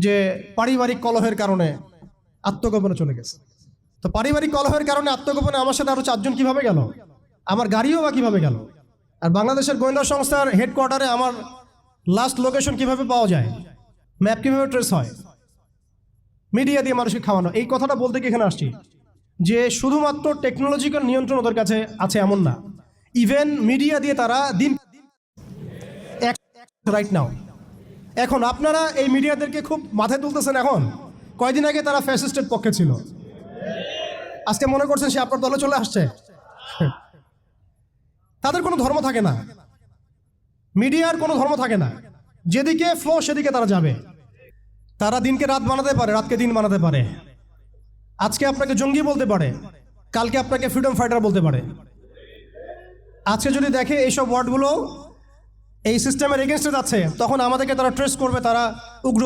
যে পারিবারিক কলহের কারণে আত্মগোপনে চলে গেছে। তো পারিবারিক কলহের কারণে আত্মগোপনে আমার সাথে আরো 4 জন কিভাবে গেল, আমার গাড়িও বা কিভাবে গেল, আর বাংলাদেশের গোয়েন্দা সংস্থার হেডকোয়ার্টারে আমার লাস্ট লোকেশন কিভাবে পাওয়া যায়, ম্যাপ কিভাবে ট্রেস হয়, মিডিয়া দিয়ে মানুষকে খাওয়ানো। এই কথাটা বলতে কি এখানে আসছি যে শুধুমাত্র টেকনোলজিক্যাল নিয়ন্ত্রণ ওদের কাছে আছে এমন না, ইভেন মিডিয়া দিয়ে তারা দিন রাইট নাও। এখন আপনারা এই মিডিয়াদেরকে খুব মাথায় তুলতেছেন। এখন কয়দিন আগে তারা ফ্যাসিস্টের পক্ষে ছিল, আজকে মনে করছেন সে আপনার দলে চলে আসছে। তাদের কোনো ধর্ম থাকে না, মিডিয়ার কোনো ধর্ম থাকে না, যেদিকে ফ্লো সেদিকে তারা যাবে। তারা দিনকে রাত বানাতে পারে, রাতকে দিন বানাতে পারে। আজকে আপনাকে জঙ্গি বলতে পারে, কালকে আপনাকে ফ্রিডম ফাইটার বলতে পারে। আজকে যদি দেখে এইসব ওয়ার্ডগুলো এই সিস্টেমের এগেনস্টে যাচ্ছে, তখন আমাদেরকে তারা ট্রেস করবে, তারা উগ্র,